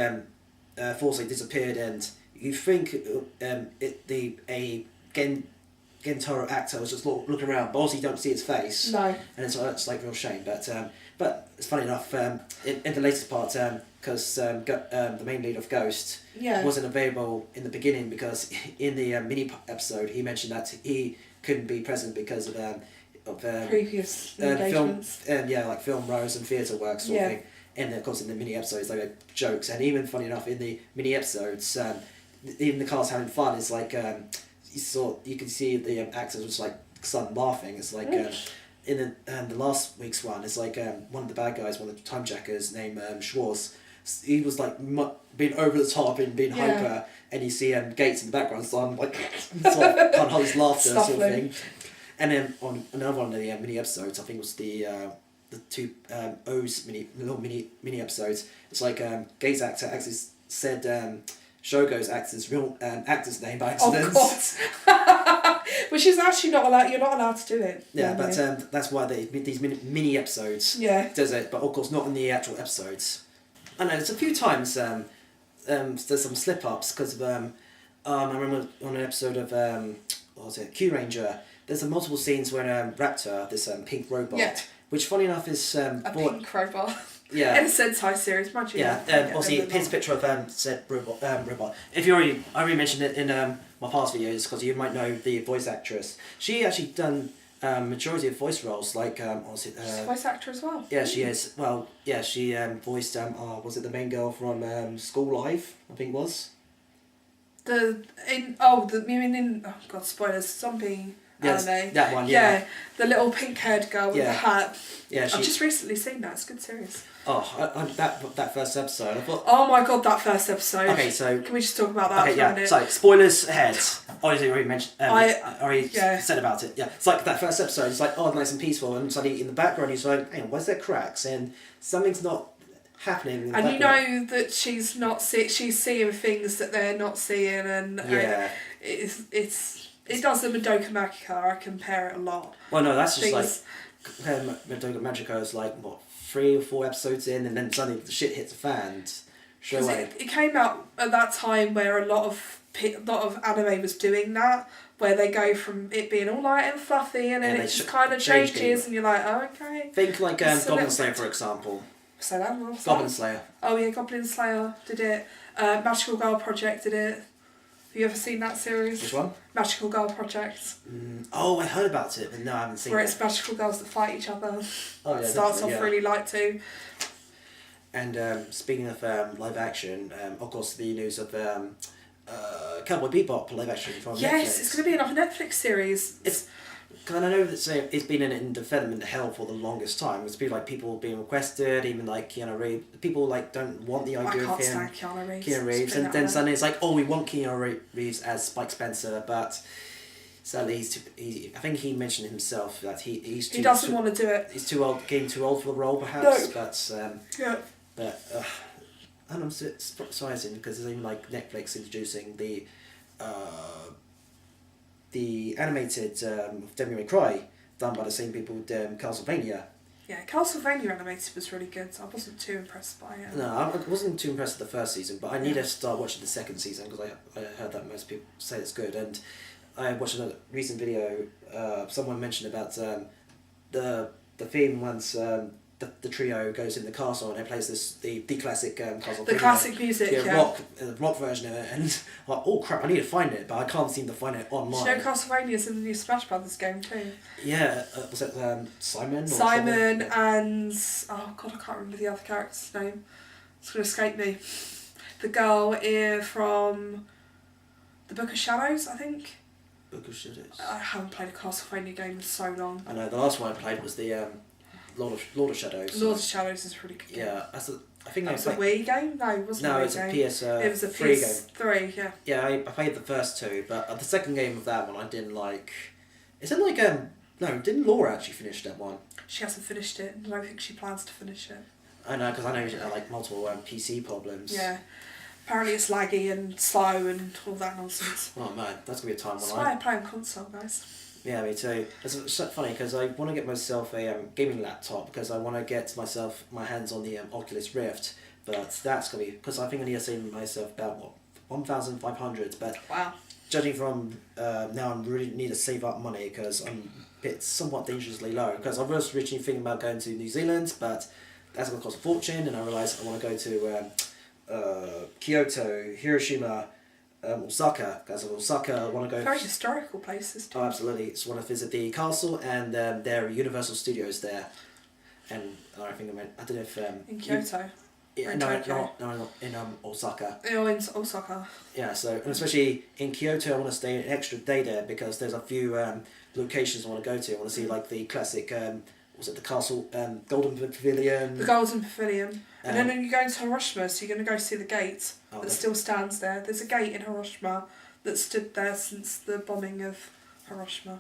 Forze disappeared, and you think a Gentaro actor was just looking around, but also you don't see his face. No. And it's like a real shame, but it's funny enough in the latest part because the main lead of Ghost wasn't available in the beginning because in the mini episode he mentioned that he couldn't be present because of previous engagements. Film, like film roles and theatre work sort of thing. And of course in the mini episodes they were jokes, and even funny enough in the mini episodes even the cast having fun. It's like you can see the actors was like starting laughing. It's like in the last week's one, it's like one of the bad guys, one of the time jackers named Schwartz. He was like being over the top and being hyper, and you see Gates in the background, so I'm like sort of can't hold his laughter sort of thing. And then on another one of the mini episodes, I think it was the two O's mini episodes. It's like Gates actor actually said Shogo's actor's name by accident. Oh God! Which is actually not allowed. You're not allowed to do it. Yeah, but that's why these mini episodes does it. But of course, not in the actual episodes. I know there's a few times there's some slip ups because of I remember on an episode of what was it, Q Ranger. There's multiple scenes when Raptor, this pink robot, which funny enough is pink robot. Yeah. In a Sentai series, mind you. Obviously, here's a picture of said robot. If I already mentioned it in my past videos because you might know the voice actress. She actually done majority of voice roles, like what was it? She's a voice actor as well. Yeah, she is. Well, yeah, she voiced was it the main girl from School Life? I think it was. Spoilers, zombie. Yes, anime. that one, yeah. The little pink-haired girl with the hat. Yeah, I've just recently seen that. It's a good series. Oh, that first episode, I thought. Oh my God, that first episode. Okay, so can we just talk about that for a minute? So spoilers ahead. Obviously, already mentioned. I already said about it. Yeah, it's like that first episode. It's like nice and peaceful, and suddenly in the background, he's like, "Hey, why's there cracks?" And something's not happening. In the and you know that she's not she's seeing things that they're not seeing, and it does the Madoka Magica. I compare it a lot. Well, no, that's just like Madoka Magica is like what 3 or 4 episodes in, and then suddenly the shit hits the fan. It came out at that time where a lot of anime was doing that, where they go from it being all light and fluffy, and then it just kind of changes, and you're like, oh, okay. Think like Goblin Slayer, for example. So that was Goblin Slayer. Oh yeah, Goblin Slayer did it. Magical Girl Project did it. Have you ever seen that series? Which one? Magical Girl Project. Oh, I heard about it, but no, I haven't seen it. Where it's magical girls that fight each other. Oh, yeah, it starts off really light too. And speaking of live action, of course the news of Cowboy Bebop live action from Netflix. Yes, it's going to be another Netflix series. Because I know that it's been in development hell for the longest time. It's been like people being requested, even like Keanu Reeves. People like don't want the idea of him. I can't stand Keanu Reeves. And then suddenly it's like, oh, we want Keanu Reeves as Spike Spencer, but sadly I think he mentioned himself that he doesn't want to do it. He's too old, getting too old for the role perhaps. No. But and I'm surprising because there's even like Netflix introducing the animated Devil May Cry done by the same people with Castlevania. Yeah, Castlevania animated was really good. I wasn't too impressed by it. No, I wasn't too impressed with the first season, but I need to start watching the second season because I heard that most people say it's good. And I watched a recent video. Someone mentioned about the theme once the trio goes in the castle and it plays the classic Castlevania. The classic music, rock version of it, and like, oh crap, I need to find it, but I can't seem to find it online. Do you know Castlevania's in the new Smash Brothers game too? Yeah, was it Simon? Simon and oh god, I can't remember the other character's name. It's going to escape me. The girl from the Book of Shadows, I think. Book of Shadows. I haven't played a Castlevania game in so long. I know the last one I played was the Lord of Shadows. Lord of Shadows is a really good game. Yeah, I think that was a Wii game? No, it wasn't a Wii game. No, it's a PS3 it was a PS3 game. Yeah. Yeah, I played the first 2, but the second game of that one I didn't like. Is it like no, didn't Laura actually finish that one? She hasn't finished it. I don't think she plans to finish it. I know, because I know you like multiple PC problems. Yeah. Apparently it's laggy and slow and all that nonsense. Oh man, that's going to be a time when that's why I play on console, guys. Yeah, me too. It's so funny because I want to get myself a gaming laptop because I want to get myself my hands on the Oculus Rift, but that's going to be, because I think I need to save myself about, what, 1,500, but wow. Judging from now, I really need to save up money because it's somewhat dangerously low. Because I was originally thinking about going to New Zealand, but that's going to cost a fortune, and I realised I want to go to Kyoto, Hiroshima, Osaka. Because of Osaka, I want to go. Very historical places too. Oh, absolutely! Just want to visit the castle and there are Universal Studios there, and I think I don't know if in Kyoto. No, in Osaka. Oh, in Osaka. Yeah, so, and especially in Kyoto, I want to stay an extra day there because there's a few locations I want to go to. I want to see like the classic, was it the castle, Golden Pavilion? The Golden Pavilion. And then when you go into Hiroshima, so you're going to go see the gate that still stands there. There's a gate in Hiroshima that stood there since the bombing of Hiroshima.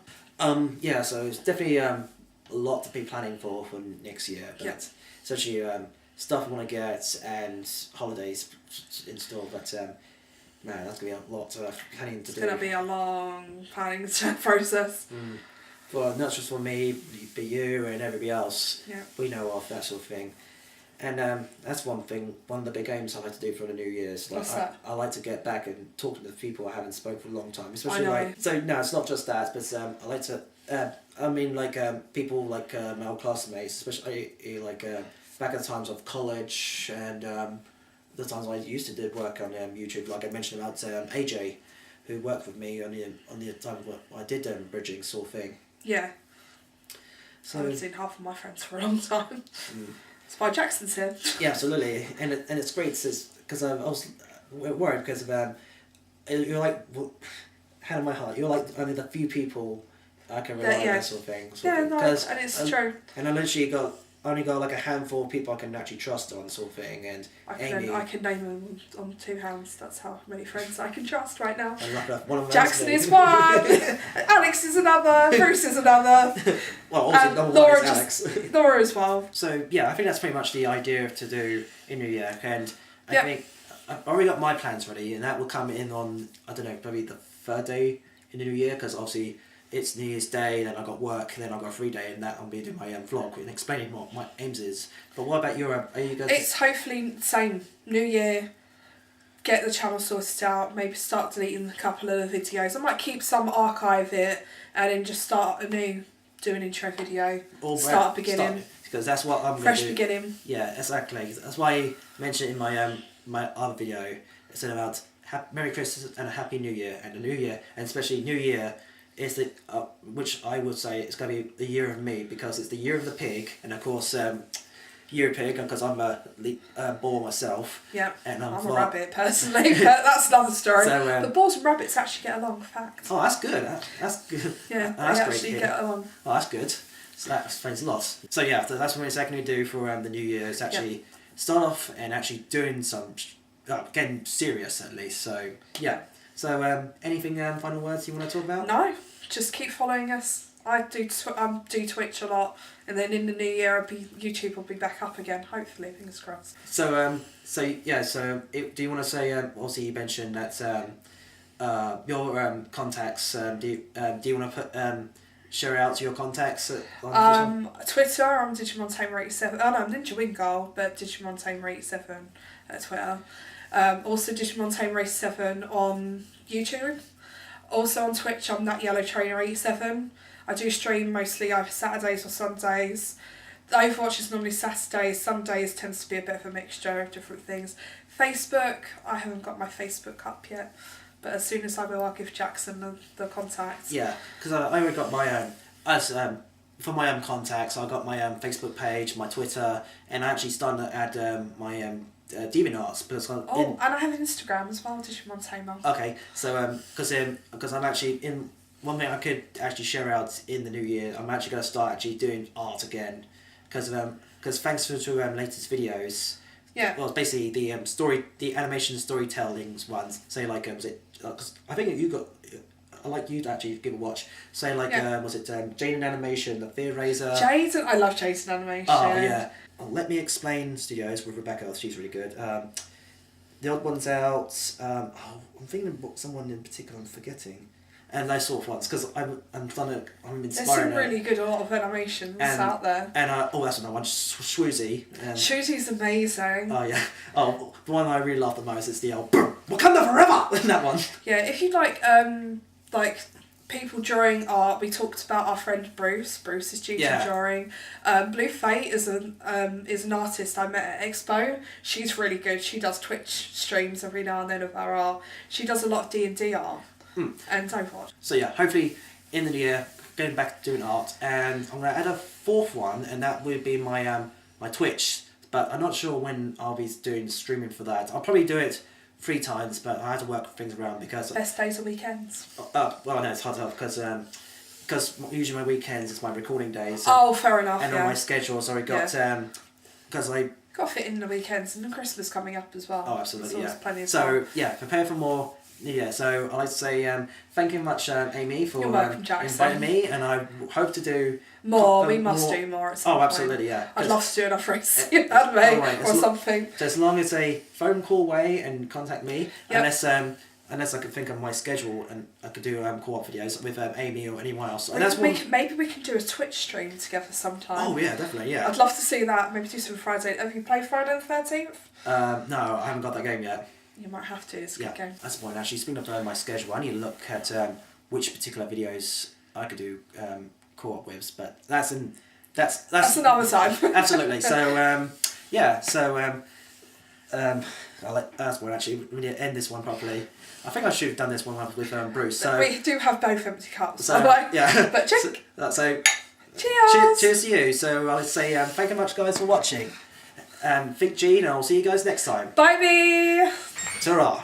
Yeah, so it's definitely a lot to be planning for next year. But especially stuff I want to get and holidays in store, but man, that's going to be a lot of planning to do. It's going to be a long planning process. Well, not just for me, but you and everybody else. Yeah. We know of that sort of thing. And that's one thing, one of the big aims I like to do for the New Year's. Like, what's that? I like to get back and talk to the people I haven't spoken for a long time. Especially I know. like, so no, it's not just that, but I like to, I mean like people like my old classmates, especially like back at the times of college and the times I used to do work on YouTube, like I mentioned about AJ, who worked with me on the time when I did Abridging sort of thing. Yeah. So, I haven't seen half of my friends for a long time. That's why Jackson's here. Yeah, absolutely, and it's great because I was worried because of you're like hand on my heart, you're like only the few people I can rely on, that sort of thing. And it's true. And I literally only got like a handful of people I can actually trust on, sort of thing, and I can name them on 2 hands. That's how many friends I can trust right now. One of them Jackson is one, Alex is another, Bruce is another, well, and Laura as well. So yeah, I think that's pretty much the idea to do in New Year, and I think I've already got my plans ready, and that will come in on, I don't know, probably the 3rd day in the New Year, because obviously it's New Year's Day, then I got work, then I got a free day, and that I'll be doing my vlog and explaining what my aims is. But what about your? Are you going? It's hopefully the same. New Year, get the channel sorted out. Maybe start deleting a couple of the videos. I might keep some, archive it, and then just start anew. Do an intro video. Start beginning. Because that's what I'm fresh gonna do. Beginning. Yeah, exactly. That's why I mentioned in my my other video. It said about Merry Christmas and a Happy New Year, and the New Year, and especially New Year. Is the which I would say it's going to be the year of me, because it's the year of the pig, and of course year of pig because I'm a boar myself. Yeah, and I'm a rabbit personally, but that's another story. So, the boars and rabbits actually get along. Fact. Oh, that's good. That's good. Yeah, that's they actually get along. Oh, that's good. So that explains a lot. So yeah, that's what we're going to do for the New Year. Is actually start off and actually doing some getting serious at least. So yeah. So anything final words you want to talk about? No. Just keep following us. I do Twitch a lot, and then in the new year, YouTube will be back up again. Hopefully, fingers crossed. So do you want to say? Also, you mentioned that your contacts. Do you want to put share out your contacts on Twitter? I'm Digimontamer87. Oh no, I'm Ninja Wingal, but Digimontamer87 at Twitter. Also Digimontamer87 on YouTube. Also on Twitch, I'm ThatYellowTrainer87. I do stream mostly either Saturdays or Sundays. Overwatch is normally Saturdays. Some days tends to be a bit of a mixture of different things. Facebook, I haven't got my Facebook up yet, but as soon as I will, I'll give Jackson the contacts. Yeah, because I already got my own. For my own contacts, I got my Facebook page, my Twitter, and I actually started to add my Demon Arts, because and I have an Instagram as well, Digimontamer. Okay, so because I'm actually in one thing I could actually share out in the new year. I'm actually going to start actually doing art again, because thanks to latest videos. Yeah. Well, it's basically the animation storytellings ones. Say like was it? Cause I think you got. I like you to actually give a watch. Saying like, was it Jade Animation, the Fear Razor? Jade, I love Jade Animation. Oh yeah. Well, Let Me Explain Studios with Rebecca. She's really good. The Odd Ones Out. I'm thinking of someone in particular I'm forgetting. And those sort of ones, because I'm inspiring. There's some really good, a lot of animations out there. And that's another one, Swoozy. Swoozy's amazing. Oh yeah. Oh, the one I really love the most is the Wakanda Forever. That one. Yeah, if you like people drawing art, we talked about our friend Bruce. Bruce is due to drawing. Blue Fate is an artist I met at Expo. She's really good. She does Twitch streams every now and then of our art. She does a lot of D&D art. And so forth. So yeah, hopefully in the new year, going back to doing art, and I'm going to add a fourth one, and that would be my my Twitch. But I'm not sure when I'll be doing streaming for that. I'll probably do it 3 times, but I have to work things around because best days are weekends. Well, no, it's hard to help because usually my weekends is my recording days. Fair enough. And on my schedule, so I got because I got to fit in the weekends and Christmas coming up as well. Oh, absolutely, yeah. Plenty of time. So yeah, prepare for more. Yeah, so I'd like to say thank you very much, Amy, for inviting me, and I hope to do more. We must do more at some point. Oh, absolutely, yeah. I'd love to do enough racing anime or something. So as long as a phone call away and contact me, unless I can think of my schedule and I could do co-op videos with Amy or anyone else. And maybe we can do a Twitch stream together sometime. Oh yeah, definitely, yeah. I'd love to see that. Maybe do some Friday. Have you played Friday the 13th? No, I haven't got that game yet. You might have to. It's a good game. That's the point. Actually, speaking of my schedule, I need to look at which particular videos I could do co-op with. But that's another time. Absolutely. So that's one actually. We need to end this one properly. I think I should have done this one with Bruce. So we do have both empty cups. So yeah. But check. So cheers. Cheers to you. So I'll say thank you much, guys, for watching. Think Gene, and I'll see you guys next time. Bye. Ta-ra.